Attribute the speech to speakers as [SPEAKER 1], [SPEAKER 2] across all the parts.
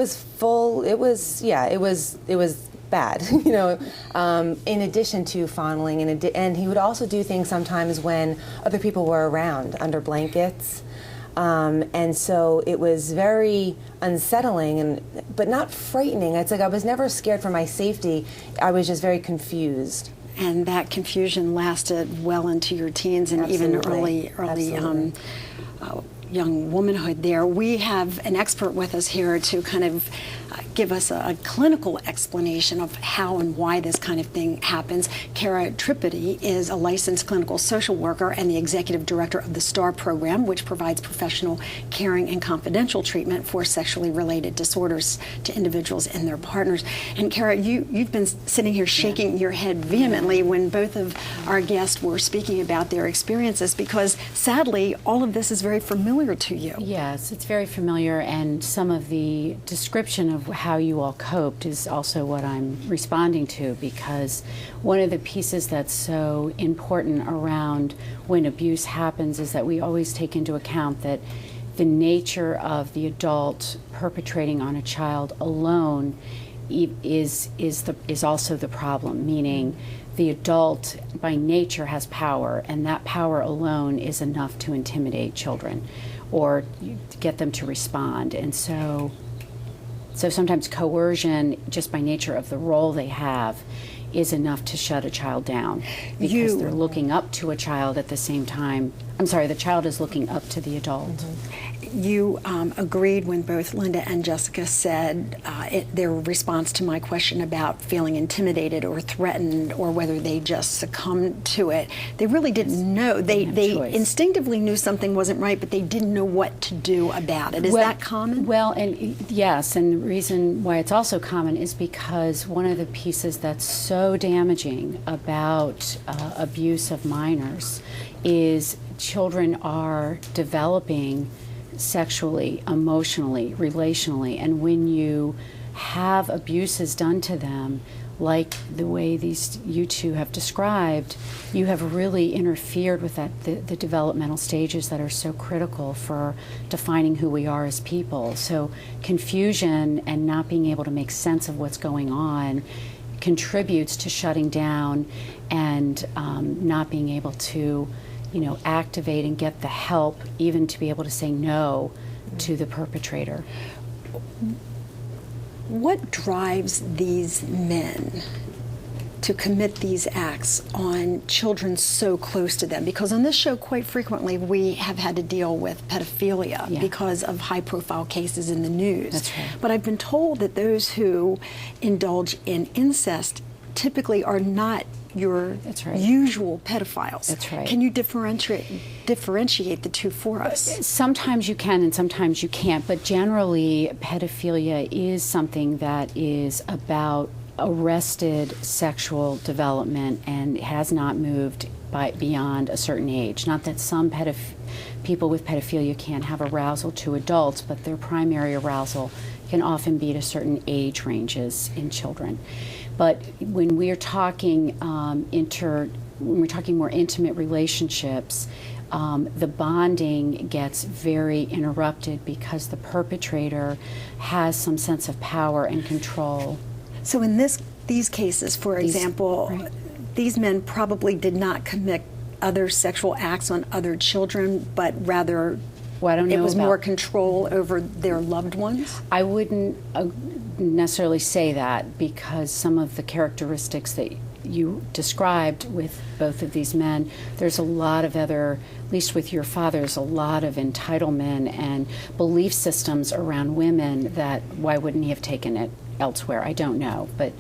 [SPEAKER 1] was full. It was, yeah, it was bad, you know. In addition to fondling, and he would also do things sometimes when other people were around, under blankets, and so it was very unsettling, but not frightening. It's like I was never scared for my safety. I was just very confused.
[SPEAKER 2] And that confusion lasted well into your teens and
[SPEAKER 1] Absolutely.
[SPEAKER 2] even early young womanhood there. We have an expert with us here to kind of give us a clinical explanation of how and why this kind of thing happens. Kara Tripodi is a licensed clinical social worker and the executive director of the STAR program, which provides professional, caring, and confidential treatment for sexually related disorders to individuals and their partners. And Kara, you've been sitting here shaking your head vehemently when both of our guests were speaking about their experiences, because sadly, all of this is very familiar to you.
[SPEAKER 3] Yes, it's very familiar, and some of the description of how you all coped is also what I'm responding to, because one of the pieces that's so important around when abuse happens is that we always take into account that the nature of the adult perpetrating on a child alone is also the problem, meaning the adult by nature has power, and that power alone is enough to intimidate children or to get them to respond. And so sometimes coercion, just by nature of the role they have, is enough to shut a child down, because they're looking up to a child at the same time. I'm sorry, the child is looking up to the adult.
[SPEAKER 2] Mm-hmm. You agreed when both Linda and Jessica said their response to my question about feeling intimidated or threatened, or whether they just succumbed to it. They really didn't know. They instinctively knew something wasn't right, but they didn't know what to do about it. Is that common?
[SPEAKER 3] Well, and yes, and the reason why it's also common is because one of the pieces that's so damaging about abuse of minors is children are developing sexually, emotionally, relationally, and when you have abuses done to them, like the way you two have described, you have really interfered with the developmental stages that are so critical for defining who we are as people. So confusion and not being able to make sense of what's going on contributes to shutting down and not being able to activate and get the help, even to be able to say no to the perpetrator.
[SPEAKER 2] What drives these men to commit these acts on children so close to them? Because on this show, quite frequently, we have had to deal with pedophilia because of high-profile cases in the news.
[SPEAKER 3] That's right.
[SPEAKER 2] But I've been told that those who indulge in incest typically are not your usual pedophiles.
[SPEAKER 3] That's right.
[SPEAKER 2] Can you differentiate the two for us?
[SPEAKER 3] Sometimes you can and sometimes you can't, but generally pedophilia is something that is about arrested sexual development and has not moved beyond a certain age. Not that some people with pedophilia can't have arousal to adults, but their primary arousal can often be to certain age ranges in children. But when we're talking more intimate relationships, the bonding gets very interrupted because the perpetrator has some sense of power and control.
[SPEAKER 2] So in these cases, for example, these men probably did not commit other sexual acts on other children, but rather it was more control over their loved ones?
[SPEAKER 3] I wouldn't necessarily say that, because some of the characteristics that you described with both of these men, there's a lot of other, at least with your father, there's a lot of entitlement and belief systems around women that why wouldn't he have taken it elsewhere? I don't know. But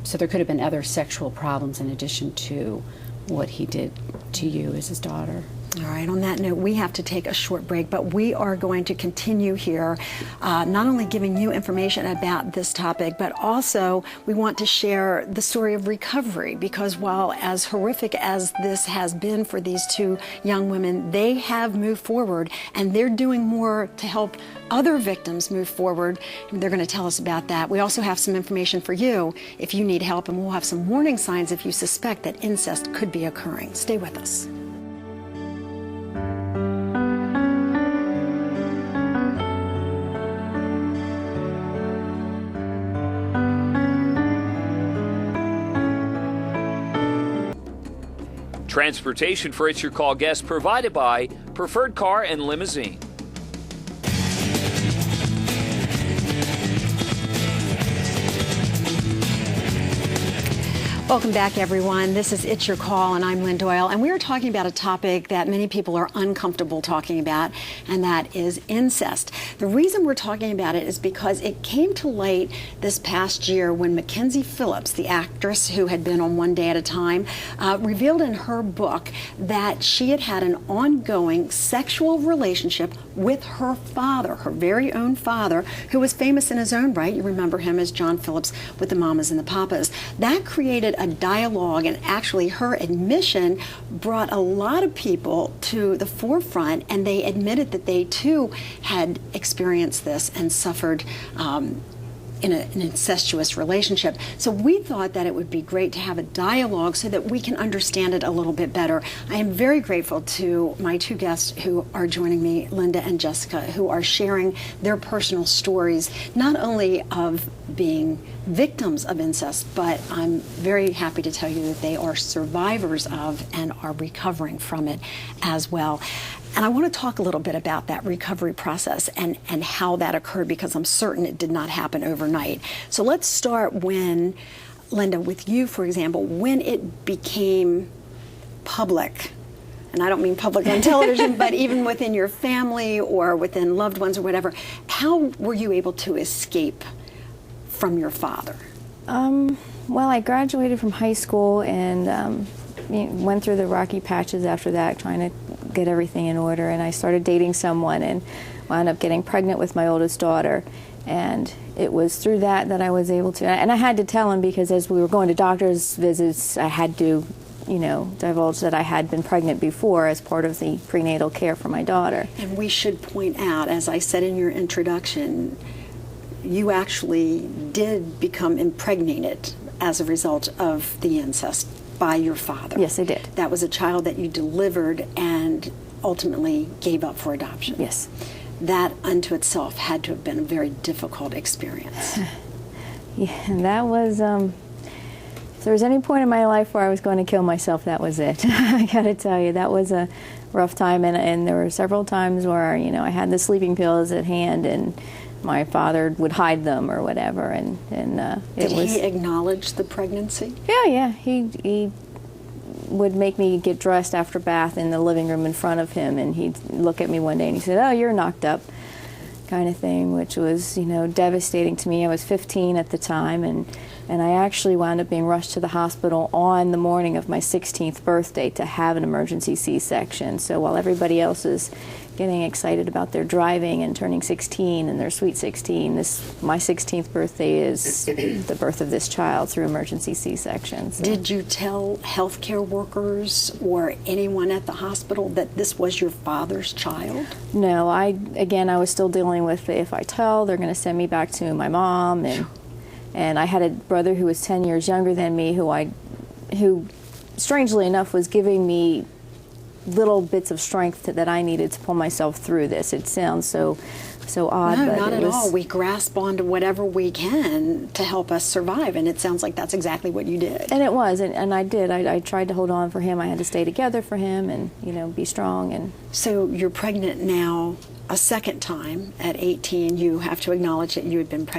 [SPEAKER 3] so there could have been other sexual problems in addition to what he did to you as his daughter.
[SPEAKER 2] All right, on that note, we have to take a short break, but we are going to continue here, not only giving you information about this topic, but also we want to share the story of recovery, because while as horrific as this has been for these two young women, they have moved forward, and they're doing more to help other victims move forward. They're going to tell us about that. We also have some information for you if you need help, and we'll have some warning signs if you suspect that incest could be occurring. Stay with us.
[SPEAKER 4] Transportation for It's Your Call guests provided by Preferred Car and Limousine.
[SPEAKER 2] Welcome back, everyone. This is It's Your Call, and I'm Lynn Doyle. And we are talking about a topic that many people are uncomfortable talking about, and that is incest. The reason we're talking about it is because it came to light this past year when Mackenzie Phillips, the actress who had been on One Day at a Time, revealed in her book that she had had an ongoing sexual relationship with her father, her very own father, who was famous in his own right. You remember him as John Phillips with the Mamas and the Papas. That created a dialogue, and actually her admission brought a lot of people to the forefront, and they admitted that they too had experienced this and suffered in an incestuous relationship. So we thought that it would be great to have a dialogue so that we can understand it a little bit better. I am very grateful to my two guests who are joining me, Linda and Jessica, who are sharing their personal stories, not only of being victims of incest, but I'm very happy to tell you that they are survivors of and are recovering from it as well. And I want to talk a little bit about that recovery process and how that occurred, because I'm certain it did not happen overnight. So let's start when, Linda, with you, for example, when it became public. And I don't mean public on television, but even within your family or within loved ones or whatever, how were you able to escape from your father?
[SPEAKER 5] Well, I graduated from high school and went through the rocky patches after that, trying to get everything in order, and I started dating someone and wound up getting pregnant with my oldest daughter. And it was through that I was able to, and I had to tell him, because as we were going to doctor's visits, I had to, divulge that I had been pregnant before as part of the prenatal care for my daughter.
[SPEAKER 2] And we should point out, as I said in your introduction, you actually did become impregnated as a result of the incest by your father.
[SPEAKER 5] Yes, I did.
[SPEAKER 2] That was a child that you delivered and ultimately gave up for adoption.
[SPEAKER 5] Yes.
[SPEAKER 2] That unto itself had to have been a very difficult experience.
[SPEAKER 5] Yeah, and that was, if there was any point in my life where I was going to kill myself, that was it. I gotta tell you, that was a rough time, and there were several times where, I had the sleeping pills at hand and my father would hide them or whatever, and it was... Did
[SPEAKER 2] he acknowledge the pregnancy?
[SPEAKER 5] Yeah. He would make me get dressed after bath in the living room in front of him, and he'd look at me one day and he said, "Oh, you're knocked up," kind of thing, which was, devastating to me. I was 15 at the time, and I actually wound up being rushed to the hospital on the morning of my 16th birthday to have an emergency C-section. So while everybody else is getting excited about their driving and turning 16 and their sweet 16, my 16th birthday is the birth of this child through emergency C-section. So.
[SPEAKER 2] Did you tell healthcare workers or anyone at the hospital that this was your father's child?
[SPEAKER 5] No, I was still dealing with, if I tell, they're going to send me back to my mom, and I had a brother who was 10 years younger than me who strangely enough was giving me little bits of strength that I needed to pull myself through this. It sounds so odd.
[SPEAKER 2] No,
[SPEAKER 5] but
[SPEAKER 2] not at all. We grasp onto whatever we can to help us survive, and it sounds like that's exactly what you did.
[SPEAKER 5] And it was, and I did. I tried to hold on for him. I had to stay together for him and, be strong. And
[SPEAKER 2] so you're pregnant now a second time at 18. You have to acknowledge that you had been pregnant